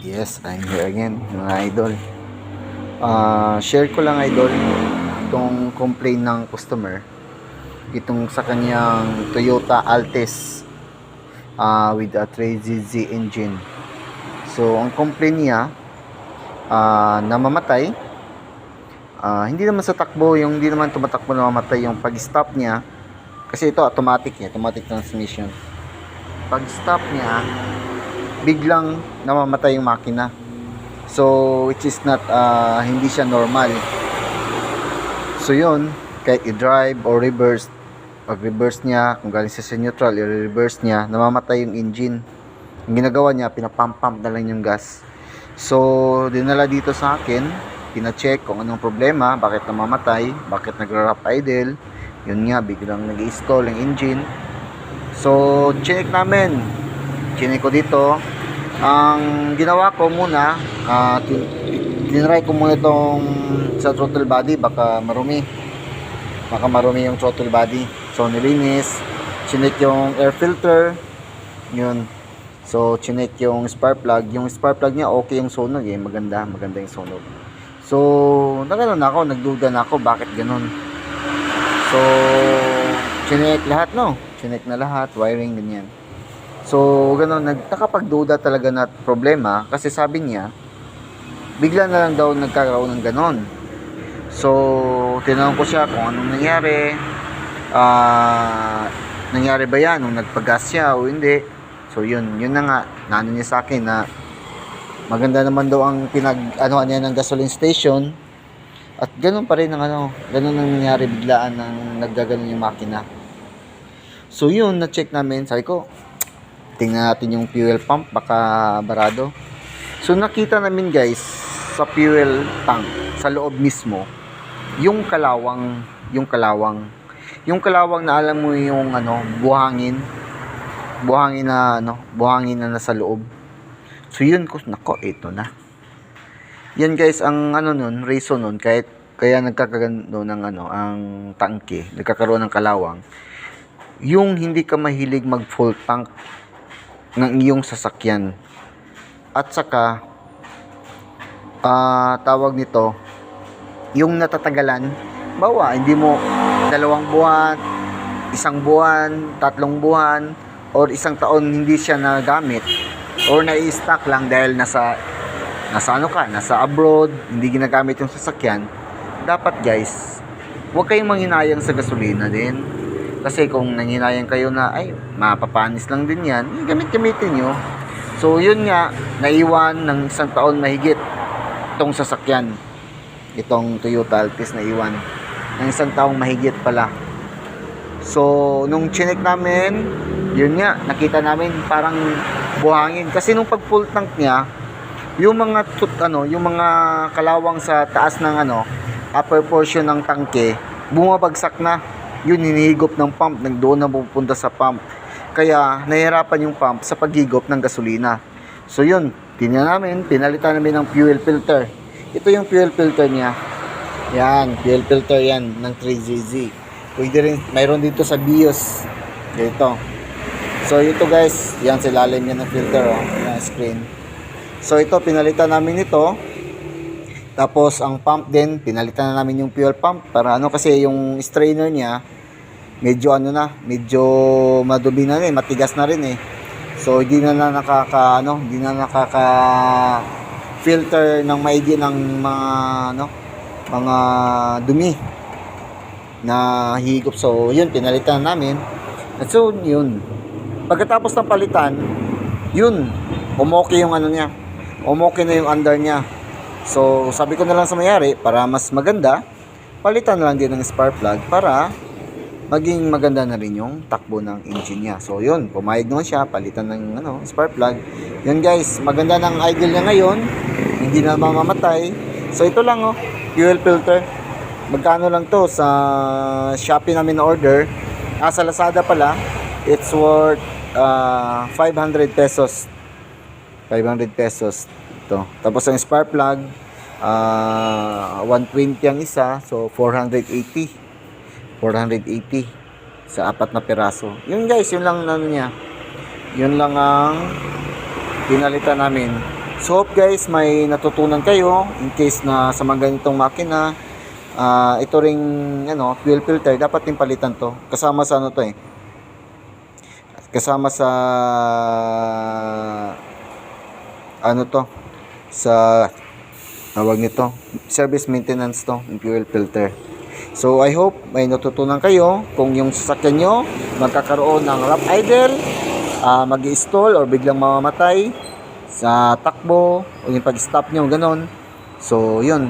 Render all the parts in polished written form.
Yes, I'm here again, mga idol. Share ko lang, idol, itong complaint ng customer. Itong sa kanyang Toyota Altis with a 3ZZ engine. So, ang complaint niya, namamatay. Hindi naman sa takbo, hindi naman tumatakbo na mamatay. Yung pag-stop niya, kasi ito automatic transmission. Pag-stop niya, biglang namamatay yung makina. So, which is not, hindi siya normal. So, yun, kahit i-drive or reverse, pag reverse niya, kung galing sa neutral, i-reverse niya, namamatay yung engine. Ang ginagawa niya, pinapump na lang yung gas. So, dinala dito sa akin, pina-check kung anong problema, bakit namamatay, bakit nagra-rough idle. Yun nga, biglang nag-i-stall yung engine. So, check namin. Chinek ko dito. Ang ginawa ko muna, tinry ko muna itong sa throttle body, baka marumi yung throttle body. So nilinis, chinek yung air filter, yun. So chinek yung spark plug niya, okay yung sunog maganda yung sunog. So nagduda na ako bakit ganun. So chinek na lahat, wiring, ganyan. So, gano'n, nakapagduda talaga na problema kasi sabi niya, bigla na lang daw nagkakaroon ng gano'n. So, tinanong ko siya kung anong nangyari. Nangyari ba yan nung nagpagas siya o hindi? So, yun na nga, naano niya sa akin na maganda naman daw ang pinag-anoan niya ng gasoline station. At gano'n pa rin ganun ang nangyari, biglaan nang naggaganon yung makina. So, yun, na-check namin, sabi ko, tingnan natin yung fuel pump, baka barado. So nakita namin guys sa fuel tank sa loob mismo yung kalawang na alam mo yung buhangin na nasa loob. So yun ko, nako, ito na. Yan guys ang reason nun kaya nagkakagano ng ang tangke, nagkakaroon ng kalawang. Yung hindi ka mahilig mag full tank ng iyong sasakyan. At saka tawag nito, yung natatagalan, hindi mo 2 buwan, 1 buwan, 3 buwan, or 1 taon hindi siya nagamit, or nai-stock lang dahil nasa abroad, hindi ginagamit yung sasakyan. Dapat guys, huwag kayong manghinayang sa gasolina din. Kasi kung nanghinayang kayo na, mapapanis lang din yan, gamitin nyo. So, yun nga, naiwan ng 1 taon mahigit itong sasakyan. Itong Toyota Altis naiwan ng 1 taong mahigit pala. So, nung chinek namin, yun nga, nakita namin parang buhangin. Kasi nung pag full tank niya, yung mga kalawang sa taas ng upper portion ng tangke, bumabagsak na. Yun, hinihigop ng pump, doon na pupunta sa pump. Kaya, nahihirapan yung pump sa paghigop ng gasolina. So, yun, pinalitan namin ng fuel filter. Ito yung fuel filter niya. Yan, fuel filter yan, ng 3ZZ. Pwede rin, mayroon dito sa BIOS. Dito. So, ito guys, yan, silalim yan ng filter, yung screen. So, ito, pinalitan namin ito. Tapos ang pump din, pinalitan na namin yung fuel pump para kasi yung strainer niya medyo madumi na rin, matigas na rin So hindi na nakaka filter ng maigi ng mga dumi na higop. So yun, pinalitan namin. At so yun, pagkatapos ng palitan, yun, umoke yung niya. Umoke na yung under niya. So, sabi ko na lang sa mayari, para mas maganda, palitan na lang din ng spark plug para maging maganda na rin yung takbo ng engine niya. So, yun, pumayag naman siya, palitan ng spark plug. Yun guys, maganda ng idle niya ngayon, hindi na mamamatay. So, ito lang fuel filter. Magkano lang to sa Shopee namin na order. Sa Lazada pala, it's worth 500 pesos. 500 pesos. Ito. Tapos ang spark plug 120 ang isa, so 480 sa 4 na piraso. Yun guys, yun lang niya. Yun lang ang pinalitan namin So hope guys may natutunan kayo in case na sa mga ganitong makina, ito ring fuel filter dapat din palitan to. Kasama sa kasama sa sa tawag nito, service maintenance to, yung fuel filter. So I hope may natutunan kayo kung yung sasakyan nyo magkakaroon ng rough idle, mag-i-stall or biglang mamamatay sa takbo o yung pag-stop nyo, ganon. So yun,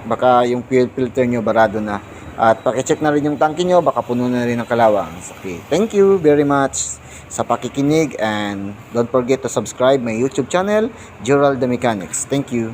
baka yung fuel filter nyo barado na. At pakicheck na rin yung tangke nyo, baka puno na rin ng kalawang. Okay, thank you very much sa pakikinig and don't forget to subscribe my YouTube channel, Gerald the Mechanics. Thank you.